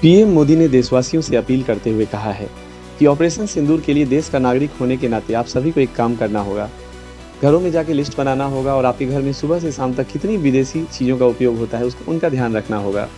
PM Modi ने देशवासियों से अपील करते हुए कहा है कि ऑपरेशन सिंदूर के लिए देश का नागरिक होने के नाते आप सभी को एक काम करना होगा। घरों में जाके लिस्ट बनाना होगा और आपके घर में सुबह से शाम तक कितनी विदेशी चीज़ों का उपयोग होता है उनका ध्यान रखना होगा।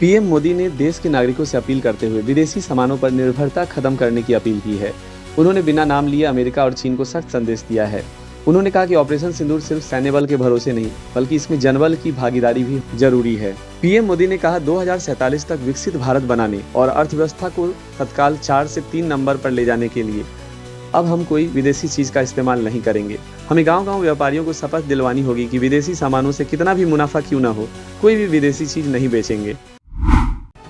पीएम मोदी ने देश के नागरिकों से अपील करते हुए विदेशी सामानों पर निर्भरता खत्म करने की अपील की है। उन्होंने बिना नाम लिए अमेरिका और चीन को सख्त संदेश दिया है। उन्होंने कहा कि ऑपरेशन सिंदूर सिर्फ सैन्य बल के भरोसे नहीं बल्कि इसमें जनबल की भागीदारी भी जरूरी है। पीएम मोदी ने कहा 2047 तक विकसित भारत बनाने और अर्थव्यवस्था को तत्काल 4 से 3 नंबर पर ले जाने के लिए अब हम कोई विदेशी चीज का इस्तेमाल नहीं करेंगे। हमें गांव-गांव व्यापारियों को शपथ दिलवानी होगी कि विदेशी सामानों से कितना भी मुनाफा क्यों न हो, कोई भी विदेशी चीज नहीं बेचेंगे।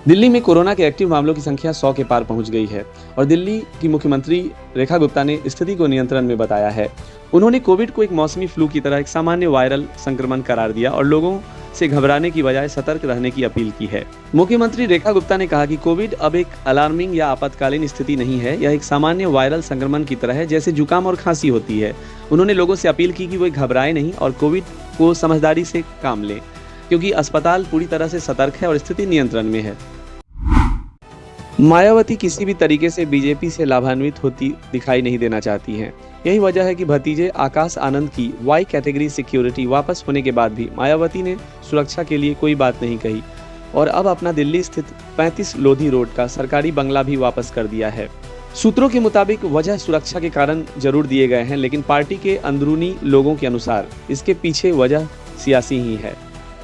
दिल्ली में कोरोना के एक्टिव मामलों की संख्या 100 के पार पहुंच गई है और दिल्ली की मुख्यमंत्री रेखा गुप्ता ने स्थिति को नियंत्रण में बताया है। उन्होंने कोविड को एक मौसमी फ्लू की तरह एक सामान्य वायरल संक्रमण करार दिया और लोगों से घबराने की बजाय सतर्क रहने की अपील की है। मुख्यमंत्री रेखा गुप्ता ने कहा कि कोविड अब एक अलार्मिंग या आपातकालीन स्थिति नहीं है, यह एक सामान्य वायरल संक्रमण की तरह है जैसे जुकाम और खांसी होती है। उन्होंने लोगों से अपील की कि वो घबराए नहीं और कोविड को समझदारी से काम लें, क्योंकि अस्पताल पूरी तरह से सतर्क है और स्थिति नियंत्रण में है। मायावती किसी भी तरीके से बीजेपी से लाभान्वित होती दिखाई नहीं देना चाहती हैं। यही वजह है कि भतीजे आकाश आनंद की वाई कैटेगरी सिक्योरिटी वापस होने के बाद भी मायावती ने सुरक्षा के लिए कोई बात नहीं कही और अब अपना दिल्ली स्थित 35 लोधी रोड का सरकारी बंगला भी वापस कर दिया है। सूत्रों के मुताबिक वजह सुरक्षा के कारण जरूर दिए गए हैं, लेकिन पार्टी के अंदरूनी लोगों के अनुसार इसके पीछे वजह सियासी ही है।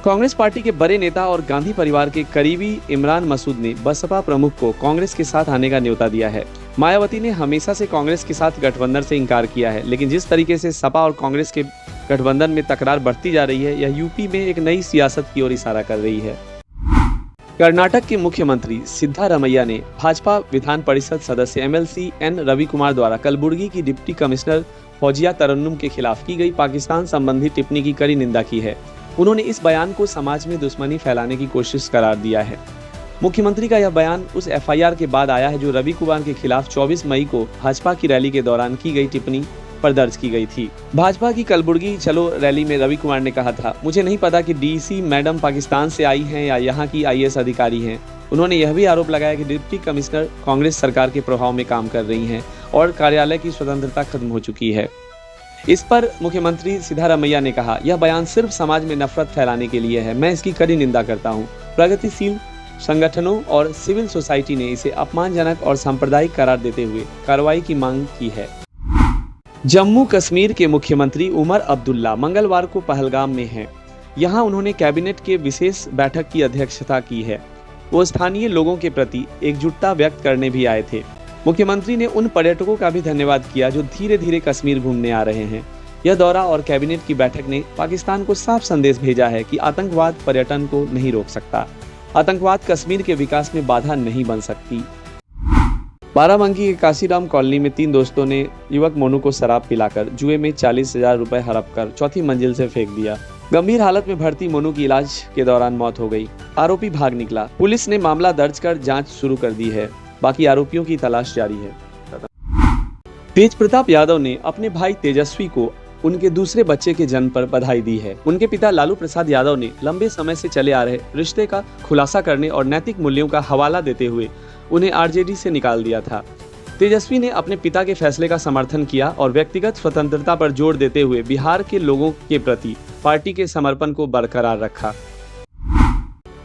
कांग्रेस पार्टी के बड़े नेता और गांधी परिवार के करीबी इमरान मसूद ने बसपा प्रमुख को कांग्रेस के साथ आने का न्योता दिया है। मायावती ने हमेशा से कांग्रेस के साथ गठबंधन से इनकार किया है, लेकिन जिस तरीके से सपा और कांग्रेस के गठबंधन में तकरार बढ़ती जा रही है, यह यूपी में एक नई सियासत की ओर इशारा कर रही है। कर्नाटक के मुख्यमंत्री सिद्धारमैया ने भाजपा विधान परिषद सदस्य एमएलसी एन रवि कुमार द्वारा कलबुर्गी की डिप्टी कमिश्नर फौजिया तरन्नुम के खिलाफ की गई पाकिस्तान संबंधी टिप्पणी की कड़ी निंदा की है। उन्होंने इस बयान को समाज में दुश्मनी फैलाने की कोशिश करार दिया है। मुख्यमंत्री का यह बयान उस एफआईआर के बाद आया है जो रवि कुमार के खिलाफ 24 मई को भाजपा की रैली के दौरान की गई टिप्पणी पर दर्ज की गई थी। भाजपा की कलबुर्गी चलो रैली में रवि कुमार ने कहा था, मुझे नहीं पता कि डीसी मैडम पाकिस्तान से आई हैं या यहाँ की आईएएस अधिकारी हैं। उन्होंने यह भी आरोप लगाया कि डिप्टी कमिश्नर कांग्रेस सरकार के प्रभाव में काम कर रही हैं और कार्यालय की स्वतंत्रता खत्म हो चुकी है। इस पर मुख्यमंत्री सिद्धारमैया ने कहा, यह बयान सिर्फ समाज में नफरत फैलाने के लिए है। मैं इसकी कड़ी निंदा करता हूँ। प्रगतिशील संगठनों और सिविल सोसाइटी ने इसे अपमानजनक और सांप्रदायिक करार देते हुए कार्रवाई की मांग की है। जम्मू कश्मीर के मुख्यमंत्री उमर अब्दुल्ला मंगलवार को पहलगाम में हैं। यहाँ उन्होंने कैबिनेट के विशेष बैठक की अध्यक्षता की है। वो स्थानीय लोगों के प्रति एकजुटता व्यक्त करने भी आए थे। मुख्यमंत्री ने उन पर्यटकों का भी धन्यवाद किया जो धीरे धीरे कश्मीर घूमने आ रहे हैं। यह दौरा और कैबिनेट की बैठक ने पाकिस्तान को साफ संदेश भेजा है कि आतंकवाद पर्यटन को नहीं रोक सकता। आतंकवाद कश्मीर के विकास में बाधा नहीं बन सकती। बाराबंकी के काशीराम कॉलोनी में 3 दोस्तों ने युवक मोनू को शराब पिलाकर जुए में 40,000 रुपए हड़प कर चौथी मंजिल से फेंक दिया। गंभीर हालत में भर्ती मोनू की इलाज के दौरान मौत हो गई। आरोपी भाग निकला। पुलिस ने मामला दर्ज कर जांच शुरू कर दी है। बाकी आरोपियों की तलाश जारी है। तेज प्रताप यादव ने अपने भाई तेजस्वी को उनके दूसरे बच्चे के जन्म पर बधाई दी है। उनके पिता लालू प्रसाद यादव ने लंबे समय से चले आ रहे रिश्ते का खुलासा करने और नैतिक मूल्यों का हवाला देते हुए उन्हें आरजेडी से निकाल दिया था। तेजस्वी ने अपने पिता के फैसले का समर्थन किया और व्यक्तिगत स्वतंत्रता पर जोर देते हुए बिहार के लोगों के प्रति पार्टी के समर्पण को बरकरार रखा।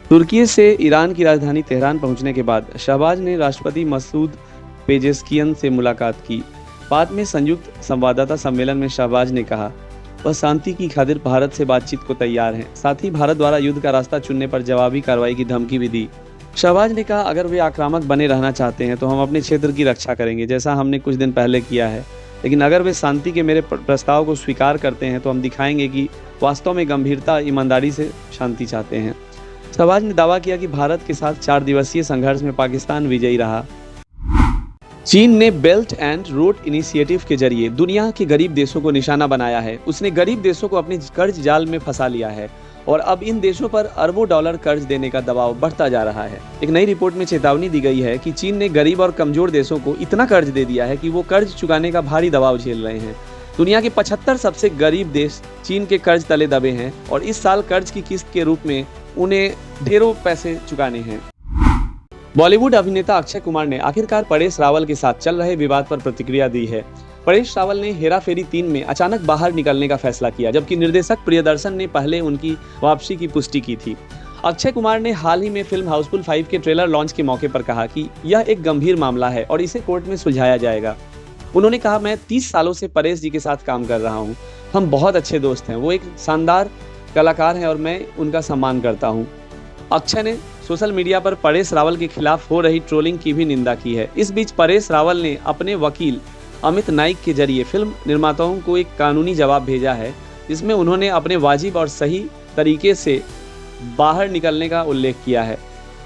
तुर्की से ईरान की राजधानी तेहरान पहुंचने के बाद शहबाज ने राष्ट्रपति मसूद पेजेस्कियन से मुलाकात की। बाद में संयुक्त संवाददाता सम्मेलन में शहबाज ने कहा, वह शांति की खातिर भारत से बातचीत को तैयार हैं। साथ ही भारत द्वारा युद्ध का रास्ता चुनने पर जवाबी कार्रवाई की धमकी भी दी। शहबाज ने कहा, अगर वे आक्रामक बने रहना चाहते हैं तो हम अपने क्षेत्र की रक्षा करेंगे, जैसा हमने कुछ दिन पहले किया है। लेकिन अगर वे शांति के मेरे प्रस्ताव को स्वीकार करते हैं तो हम दिखाएंगे कि वास्तव में गंभीरता ईमानदारी से शांति चाहते हैं। शहबाज ने दावा किया कि भारत के साथ 4 दिवसीय संघर्ष में पाकिस्तान विजयी रहा। चीन ने बेल्ट एंड रोड इनिशिएटिव के जरिए दुनिया के गरीब देशों को निशाना बनाया है। उसने गरीब देशों को अपने कर्ज जाल में फंसा लिया है और अब इन देशों पर अरबों डॉलर कर्ज देने का दबाव बढ़ता जा रहा है। एक नई रिपोर्ट में चेतावनी दी गई है कि चीन ने गरीब और कमजोर देशों को इतना कर्ज दे दिया है कि वो कर्ज चुकाने का भारी दबाव झेल रहे हैं। दुनिया के 75 सबसे गरीब देश चीन के कर्ज तले दबे हैं और इस साल कर्ज की किस्त के रूप में उन्हें ढेरों पैसे चुकाने हैं। बॉलीवुड अभिनेता अक्षय कुमार ने आखिरकार परेश रावल के साथ चल रहे विवाद पर प्रतिक्रिया दी है। परेश रावल ने हेरा फेरी 3 में अचानक बाहर निकलने का फैसला किया, जबकि निर्देशक प्रियदर्शन ने पहले उनकी वापसी की पुष्टि की थी। अक्षय कुमार ने हाल ही में फिल्म हाउसफुल 5 के ट्रेलर लॉन्च के मौके पर कहा कि यह एक गंभीर मामला है और इसे कोर्ट में सुलझाया जाएगा। उन्होंने कहा, मैं 30 सालों से परेश जी के साथ काम कर रहा हूँ। हम बहुत अच्छे दोस्त हैं। वो एक शानदार कलाकार हैं और मैं उनका सम्मान करता हूँ। अक्षय ने सोशल मीडिया पर परेश रावल के खिलाफ हो रही ट्रोलिंग की भी निंदा की है। इस बीच परेश रावल ने अपने वकील अमित नाइक के जरिए फिल्म निर्माताओं को एक कानूनी जवाब भेजा है, जिसमें उन्होंने अपने वाजिब और सही तरीके से बाहर निकलने का उल्लेख किया है।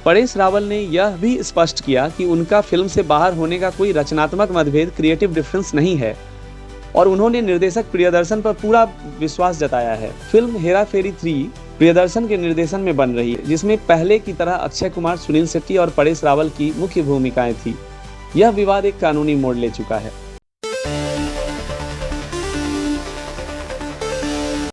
परेश रावल ने यह भी स्पष्ट किया कि उनका फिल्म से बाहर होने का कोई रचनात्मक मतभेद, क्रिएटिव डिफरेंस नहीं है और उन्होंने निर्देशक प्रियदर्शन पर पूरा विश्वास जताया है। फिल्म हेरा फेरी 3 प्रियदर्शन के निर्देशन में बन रही है, जिसमें पहले की तरह अक्षय कुमार, सुनील शेट्टी और परेश रावल की मुख्य भूमिकाएं थी। यह विवाद एक कानूनी मोड़ ले चुका है।